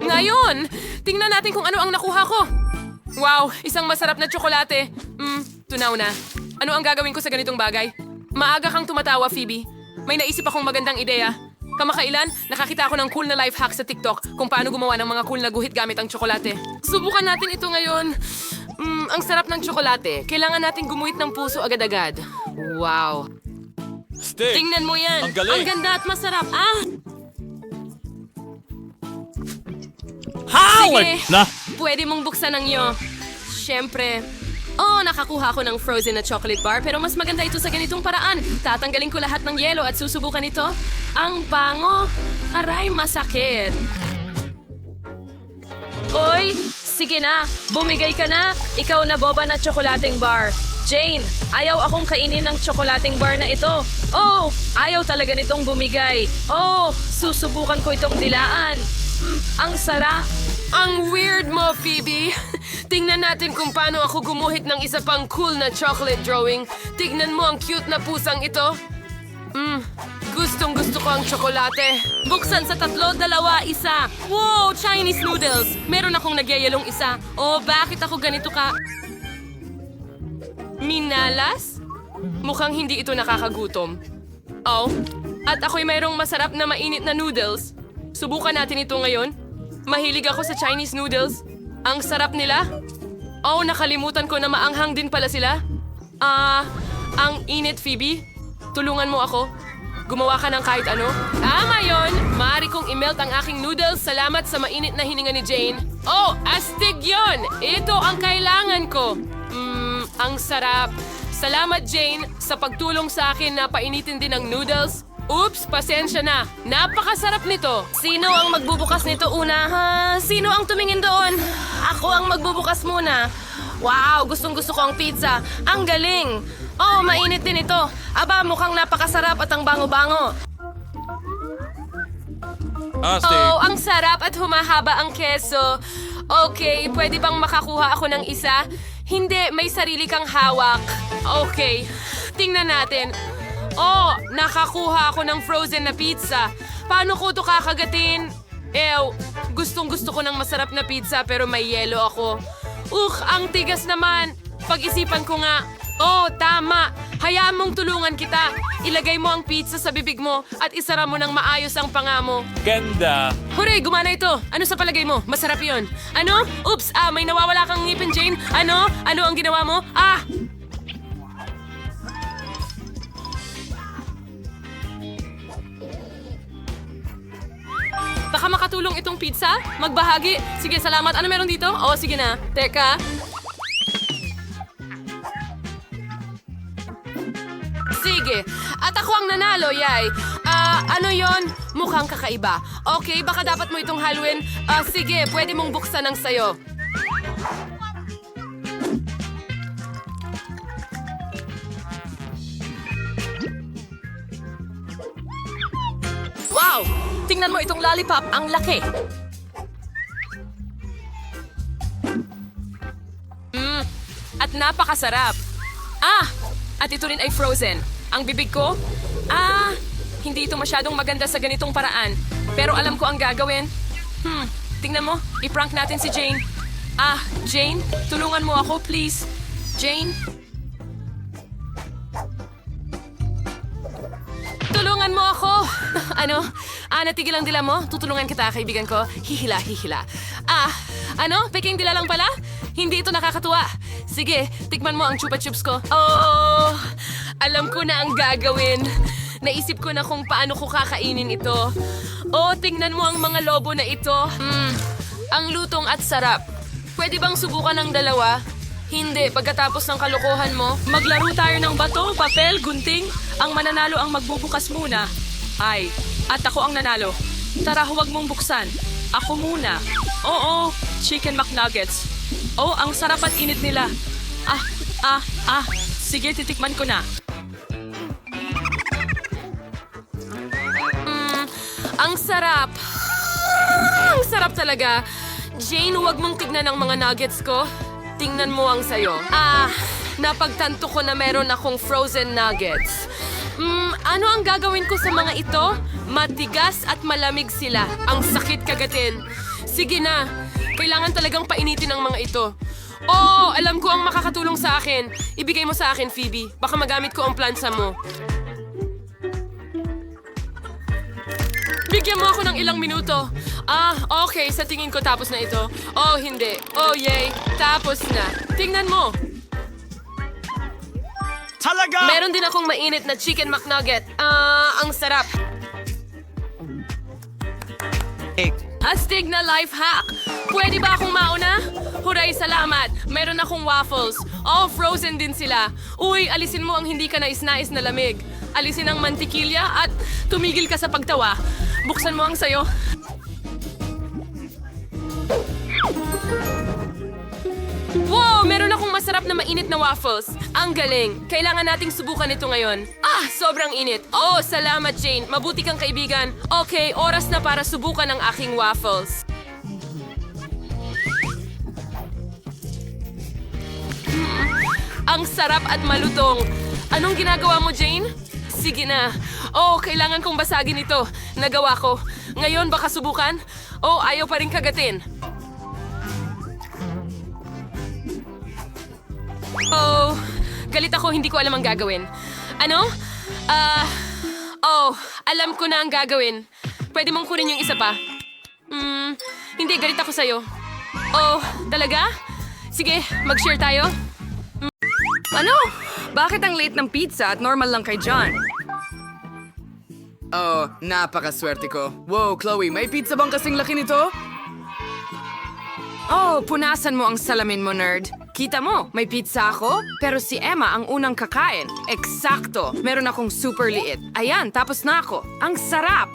Ngayon, tingnan natin kung ano ang nakuha ko. Wow, isang masarap na tsokolate. Tunaw na. Ano ang gagawin ko sa ganitong bagay? Maaga kang tumatawa, Phoebe. May naisip akong magandang ideya. Kamakailan, nakakita ako ng cool na life hack sa TikTok kung paano gumawa ng mga cool na guhit gamit ang tsokolate. Subukan natin ito ngayon. Ang sarap ng tsokolate. Kailangan natin gumuhit ng puso agad-agad. Wow. Stick! Tingnan mo yan. Ang galing. Ang ganda at masarap. Howard! Sige, pwede mong buksan ang iyo. Siyempre. Nakakuha ko ng frozen na chocolate bar pero mas maganda ito sa ganitong paraan. Tatanggalin ko lahat ng yelo at susubukan ito. Ang bango. Aray, masakit. Oy, sige na. Bumigay ka na. Ikaw na boba na tsokolating bar. Jane, ayaw akong kainin ng tsokolating bar na ito. Ayaw talaga nitong bumigay. Susubukan ko itong dilaan. Ang sarap. Ang weird mo, Phoebe. Tingnan natin kung paano ako gumuhit ng isa pang cool na chocolate drawing. Tignan mo ang cute na pusang ito. Gustong gusto ko ang tsokolate. Buksan sa 3, 2, 1. Wow, Chinese noodles. Meron akong nagyayalong isa. Bakit ako ganito ka? Minalas? Mukhang hindi ito nakakagutom. At ako'y mayroong masarap na mainit na noodles. Subukan natin ito ngayon. Mahilig ako sa Chinese noodles. Ang sarap nila. Nakalimutan ko na maanghang din pala sila. Ang init, Phoebe. Tulungan mo ako. Gumawa ka ng kahit ano. Tama yun! Maaari kong i-melt ang aking noodles. Salamat sa mainit na hininga ni Jane. Astig yun! Ito ang kailangan ko. Ang sarap. Salamat, Jane, sa pagtulong sa akin na painitin din ang noodles. Oops, pasensya na. Napakasarap nito. Sino ang magbubukas nito una, ha? Sino ang tumingin doon? Ako ang magbubukas muna. Wow, gustong-gusto ko ang pizza. Ang galing. Mainit din ito. Aba, mukhang napakasarap at ang bango-bango. Ang sarap at humahaba ang keso. Okay, pwede bang makakuha ako ng isa? Hindi, may sarili kang hawak. Okay, tingnan natin. Nakakuha ako ng frozen na pizza. Paano ko ito kakagatin? Gustong-gusto ko ng masarap na pizza pero may yelo ako. Ang tigas naman. Pag-isipan ko nga. Tama. Hayaan mong tulungan kita. Ilagay mo ang pizza sa bibig mo at isara mo ng maayos ang panga mo. Ganda! Hooray, gumana ito. Ano sa palagay mo? Masarap yon. Ano? Oops, may nawawala kang ngipin, Jane. Ano? Ano ang ginawa mo? Baka makatulong itong pizza? Magbahagi? Sige, salamat. Ano meron dito? Sige na. Teka. Sige. At ako ang nanalo, yay. Ano yon? Mukhang kakaiba. Okay, baka dapat mo itong haluin. Sige, pwede mong buksan ang sayo. Wow! Tingnan mo itong lollipop, ang laki. At napakasarap. At ito rin ay frozen. Ang bibig ko, hindi ito masyadong maganda sa ganitong paraan. Pero alam ko ang gagawin. Tingnan mo, i-prank natin si Jane. Jane, tulungan mo ako, please. Jane? Tulungan mo ako! Ano? Natigil ang dila mo? Tutulungan kita, kaibigan ko. Hihila, hihila. Peking dila lang pala? Hindi ito nakakatuwa. Sige, tikman mo ang chupa chups ko. Alam ko na ang gagawin. Naisip ko na kung paano ko kakainin ito. Tingnan mo ang mga lobo na ito. Ang lutong at sarap. Pwede bang subukan ng dalawa? Hindi, pagkatapos ng kalokohan mo, maglaro tayo ng bato, papel, gunting. Ang mananalo ang magbubukas muna. At ako ang nanalo. Tara, huwag mong buksan. Ako muna. Oo, chicken McNuggets. Ang sarap at init nila. Sige, titikman ko na. Ang sarap. Ang sarap talaga. Jane, huwag mong tignan ang mga nuggets ko. Tingnan mo ang sayo. Napagtanto ko na meron akong frozen nuggets. Ano ang gagawin ko sa mga ito? Matigas at malamig sila. Ang sakit kagatin. Sige na. Kailangan talagang painitin ang mga ito. Oh, alam ko ang makakatulong sa akin. Ibigay mo sa akin, Phoebe. Baka magamit ko ang plansa mo. Bigyan mo ako ng ilang minuto. Okay. Sa tingin ko tapos na ito. Oh, hindi. Oh, yay. Tapos na. Tingnan mo. Talaga! Meron din akong mainit na chicken McNugget. Ang sarap. Astig na life hack. Pwede ba akong mauna? Huray, salamat. Meron akong waffles. Oh, frozen din sila. Uy, alisin mo ang hindi ka nais-nais na lamig. Alisin ang mantikilya at tumigil ka sa pagtawa. Buksan mo ang sayo. Wow! Meron akong masarap na mainit na waffles. Ang galing. Kailangan nating subukan ito ngayon. Sobrang init. Oh, salamat, Jane. Mabuti kang kaibigan. Okay, oras na para subukan ang aking waffles. Ang sarap at malutong. Anong ginagawa mo, Jane? Sige na. Oh, kailangan kong basagin ito. Nagawa ko. Ngayon, baka subukan? Oh, ayaw pa rin kagatin. Oh, galit ako, hindi ko alam ang gagawin. Ano? Alam ko na ang gagawin. Pwede mong kunin yung isa pa. Hindi, galit ako sa'yo. Oh, talaga? Sige, mag-share tayo. Ano? Bakit ang late ng pizza at normal lang kay John? Oh, napakaswerte ko. Wow, Chloe, may pizza bang kasing laki nito? Oh, punasan mo ang salamin mo, nerd. Kita mo, may pizza ako, pero si Emma ang unang kakain. Eksakto. Meron akong super liit. Ayan, tapos na ako. Ang sarap!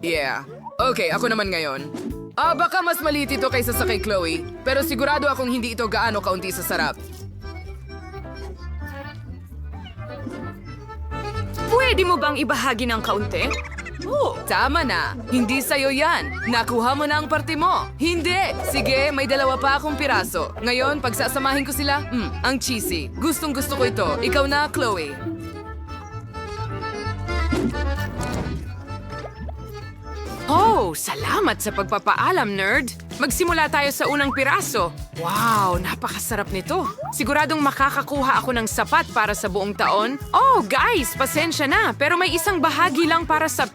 Yeah. Okay, ako naman ngayon. Baka mas maliit ito kaysa sa kay Chloe, pero sigurado akong hindi ito gaano kaunti sa sarap. Pwede mo bang ibahagi ng kaunti? Oh, tama na. Hindi sa'yo yan. Nakuha mo na ang parte mo. Hindi. Sige, may dalawa pa akong piraso. Ngayon, pagsasamahin ko sila, ang cheesy. Gustong gusto ko ito. Ikaw na, Chloe. Oh, salamat sa pagpapaalam, nerd. Magsimula tayo sa unang piraso. Wow, napakasarap nito. Siguradong makakakuha ako ng sapat para sa buong taon. Oh, guys, pasensya na, pero may isang bahagi lang para sa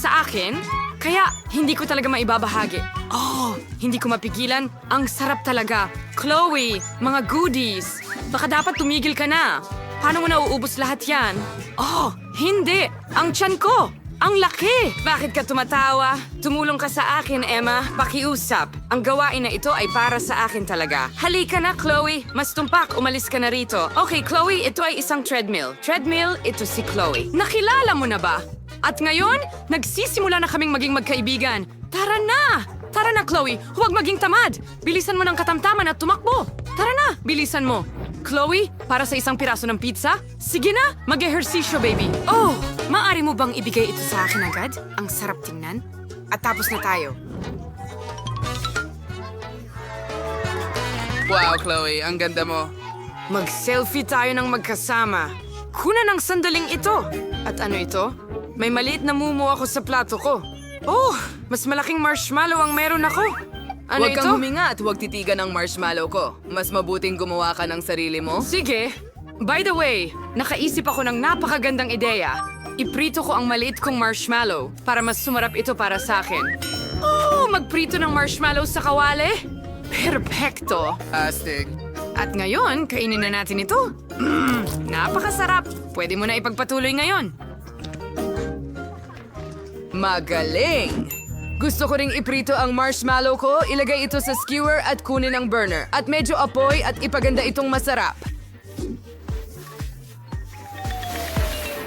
akin, kaya hindi ko talaga maibabahagi. Oh, hindi ko mapigilan. Ang sarap talaga. Chloe, mga goodies. Baka dapat tumigil ka na. Paano mo nauubos lahat yan? Oh, hindi. Ang tiyan ko. Ang laki! Bakit ka tumatawa? Tumulong ka sa akin, Emma. Pakiusap. Ang gawain na ito ay para sa akin talaga. Halika na, Chloe. Mas tumpak, umalis ka na rito. Okay, Chloe, ito ay isang treadmill. Treadmill, ito si Chloe. Nakilala mo na ba? At ngayon, nagsisimula na kaming maging magkaibigan. Tara na! Tara na, Chloe. Huwag maging tamad. Bilisan mo ng katamtaman at tumakbo. Tara na, bilisan mo. Chloe, para sa isang piraso ng pizza? Sige na, mag-ehersisyo, baby. Oh, maaari mo bang ibigay ito sa akin agad? Ang sarap tingnan. At tapos na tayo. Wow, Chloe, ang ganda mo. Mag-selfie tayo ng magkasama. Kuna ng sandaling ito. At ano ito? May maliit na mumu ako sa plato ko. Oh, mas malaking marshmallow ang meron ako. Ano Huwag ito? kang huminga at huwag titigan ang marshmallow ko. Mas mabuting gumawa ka ng sarili mo. Sige. By the way, nakaisip ako ng napakagandang ideya. Iprito ko ang maliit kong marshmallow para mas sumarap ito para sa akin. Oh, magprito ng marshmallow sa kawali? Perpekto. Astig. At ngayon, kainin na natin ito. Napakasarap. Pwede mo na ipagpatuloy ngayon. Magaling! Gusto ko ring iprito ang marshmallow ko, ilagay ito sa skewer at kunin ang burner. At medyo apoy at ipaganda itong masarap.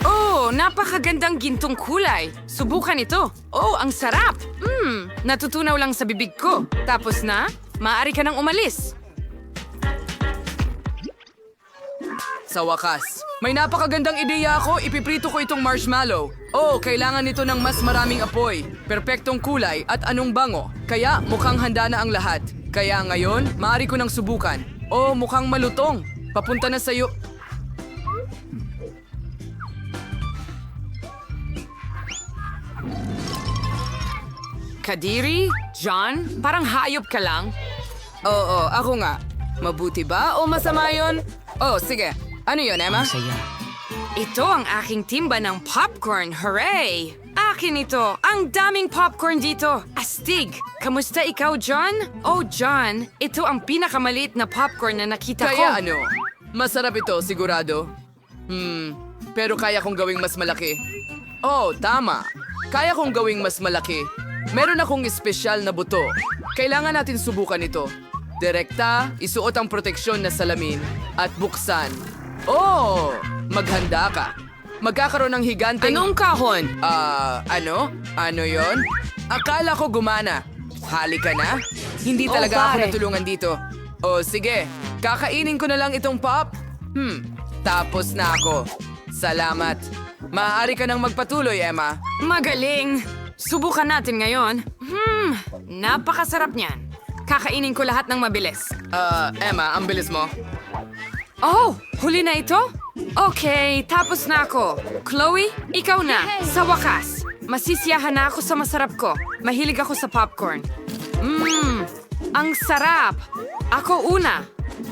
Oh, napakagandang gintong kulay. Subukan ito. Oh, ang sarap. Natutunaw lang sa bibig ko. Tapos na, maaari ka nang umalis. Sa wakas, may napakagandang ideya ako, ipiprito ko itong marshmallow. Oh, kailangan nito ng mas maraming apoy, perpektong kulay at anong bango. Kaya mukhang handa na ang lahat. Kaya ngayon, maaari ko nang subukan. Oh, mukhang malutong. Papunta na sa'yo. Kadiri? John? Parang hayop ka lang. Oo, ako nga. Mabuti ba o masama yun? Oh, sige. Ano yun, Emma? Ito ang aking timba ng popcorn. Hooray! Akin ito. Ang daming popcorn dito. Astig. Kamusta ikaw, John? Oh, John. Ito ang pinakamaliit na popcorn na nakita ko. Kaya ano? Masarap ito, sigurado. Pero kaya kong gawing mas malaki. Oh, tama. Kaya kong gawing mas malaki. Meron akong espesyal na buto. Kailangan natin subukan ito. Direkta, isuot ang proteksyon na salamin, at buksan. Oh! Maghanda ka. Magkakaroon ng higanteng... Anong kahon? Ano? Ano yon? Akala ko gumana. Halika na. Hindi talaga ako pare. natulungan dito. O sige, kakainin ko na lang itong pop. Tapos na ako. Salamat. Maaari ka nang magpatuloy, Emma. Magaling. Subukan natin ngayon. Napakasarap niyan. Kakainin ko lahat ng mabilis. Emma, ang bilis mo. Oh, huli na ito? Okay, tapos na ako. Chloe, ikaw na. Sa wakas, masisiyahan na ako sa masarap ko. Mahilig ako sa popcorn. Ang sarap. Ako una.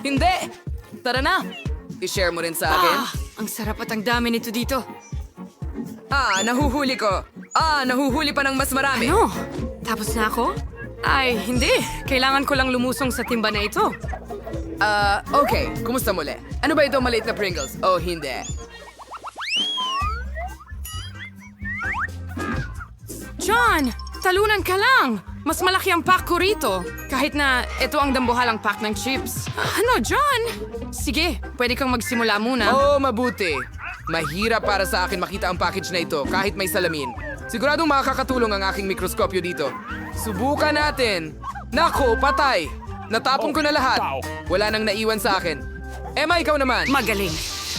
Hindi! Tara na! I-share mo rin sa akin. Ang sarap at ang dami nito dito. Nahuhuli ko. Nahuhuli pa ng mas marami. Ano? Tapos na ako? Ay, hindi. Kailangan ko lang lumusong sa timba na ito. Okay. Kumusta muli? Ano ba ito maliit na Pringles? Oh, hindi. John, talunan ka lang. Mas malaki ang pack ko rito. Kahit na ito ang dambuhalang pack ng chips. Ano, John? Sige, pwede kang magsimula muna. Oh, mabuti. Mahirap para sa akin makita ang package na ito kahit may salamin. Siguradong makakatulong ang aking mikroskopyo dito. Subukan natin. Nako, patay. Natapon ko na lahat. Wala nang naiwan sa akin. Emma, ikaw naman. Magaling.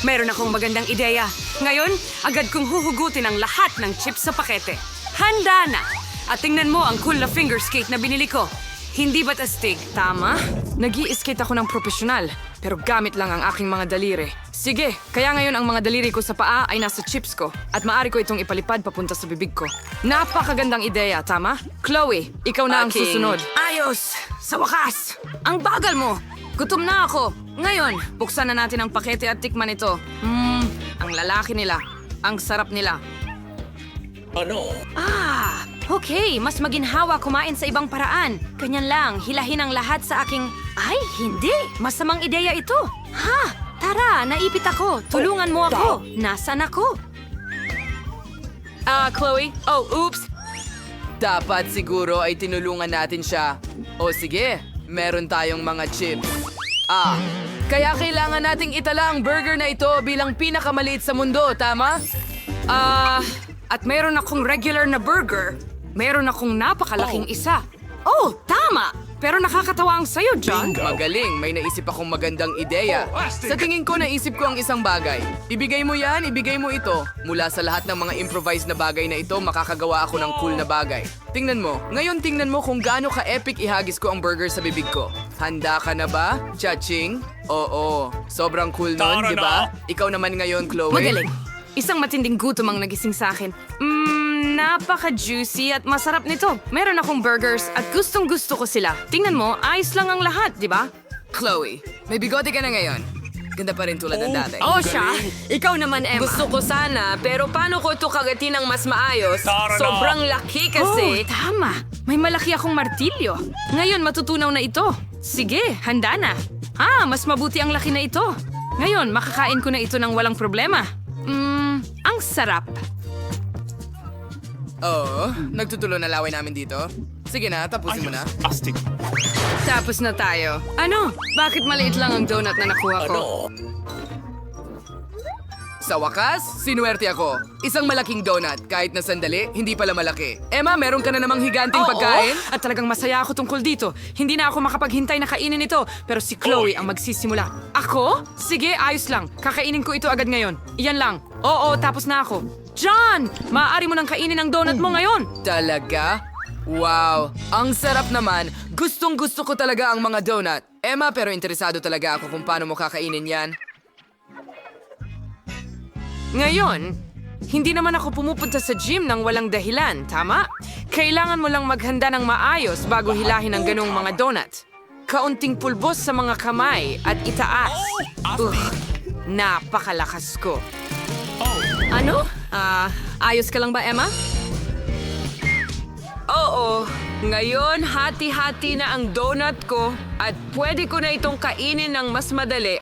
Meron akong magandang ideya. Ngayon, agad kong huhugutin ang lahat ng chips sa pakete. Handa na! At tingnan mo ang cool na finger skate na binili ko. Hindi ba't astig? Tama? Nag-i-skate ako ng profesional, pero gamit lang ang aking mga daliri. Sige, kaya ngayon ang mga daliri ko sa paa ay nasa chips ko at maaari ko itong ipalipad papunta sa bibig ko. Napakagandang ideya, tama? Chloe, ikaw na ang susunod. Ayos! Sa wakas! Ang bagal mo! Gutom na ako! Ngayon, buksan na natin ang pakete at tikman ito. Ang lalaki nila. Ang sarap nila. Okay, mas maginhawa kumain sa ibang paraan. Ganyan lang, hilahin ang lahat sa aking... Ay, hindi! Masamang ideya ito! Ha? Tara, naipit ako. Tulungan mo ako. Nasaan ako? Chloe? Oh, oops! Dapat siguro ay tinulungan natin siya. O sige, meron tayong mga chips. Kaya kailangan nating itala ang burger na ito bilang pinakamaliit sa mundo, tama? At meron akong regular na burger. Meron akong napakalaking isa. Oh, tama! Pero nakakatawa ang sayo, John. Magaling, may naisip akong magandang ideya. Sa tingin ko, naisip ko ang isang bagay. Ibigay mo yan, ibigay mo ito. Mula sa lahat ng mga improvised na bagay na ito, makakagawa ako ng cool na bagay. Tingnan mo. Ngayon tingnan mo kung gaano ka-epic ihagis ko ang burger sa bibig ko. Handa ka na ba, Chaching? Oo, sobrang cool nun, Tara di ba? na. Ikaw naman ngayon, Chloe. Magaling. Isang matinding gutom ang nagising sa akin. Napaka-juicy at masarap nito. Meron akong burgers at gustong-gusto ko sila. Tingnan mo, ayos lang ang lahat, di ba? Chloe, may bigote ka na ngayon. Ganda pa rin tulad ng dati. Oh, siya? Ikaw naman, Emma. Gusto ko sana, pero paano ko ito kagatin ng mas maayos? Tara na. Sobrang laki Oh, kasi. tama. May malaki akong martilyo. Ngayon, matutunaw na ito. Sige, handa na. Mas mabuti ang laki na ito. Ngayon, makakain ko na ito ng walang problema. Ang sarap. Oo, nagtutulo na laway namin dito. Sige na, tapusin mo na. Astig. Tapos na tayo. Ano? Bakit maliit lang ang donut na nakuha ko? Sa wakas, sinuwerte ako. Isang malaking donut, kahit na sandali, hindi pala malaki. Emma, meron ka na namang higanting pagkain? At talagang masaya ako tungkol dito. Hindi na ako makapaghintay na kainin ito. Pero si Chloe ang magsisimula. Ako? Sige, ayos lang. Kakainin ko ito agad ngayon. Iyan lang. Oo, tapos na ako. John! Maaari mo nang kainin ang donut mo ngayon. Talaga? Wow, ang sarap naman. Gustong-gusto ko talaga ang mga donut. Emma, pero interesado talaga ako kung paano mo kakainin yan. Ngayon, hindi naman ako pumupunta sa gym ng walang dahilan, tama? Kailangan mo lang maghanda ng maayos bago hilahin ang ganong mga donut. Kaunting pulbos sa mga kamay at itaas. Napakalakas ko. Ano? Ayos ka lang ba, Emma? Oo. Ngayon, hati-hati na ang donut ko at pwede ko na itong kainin ng mas madali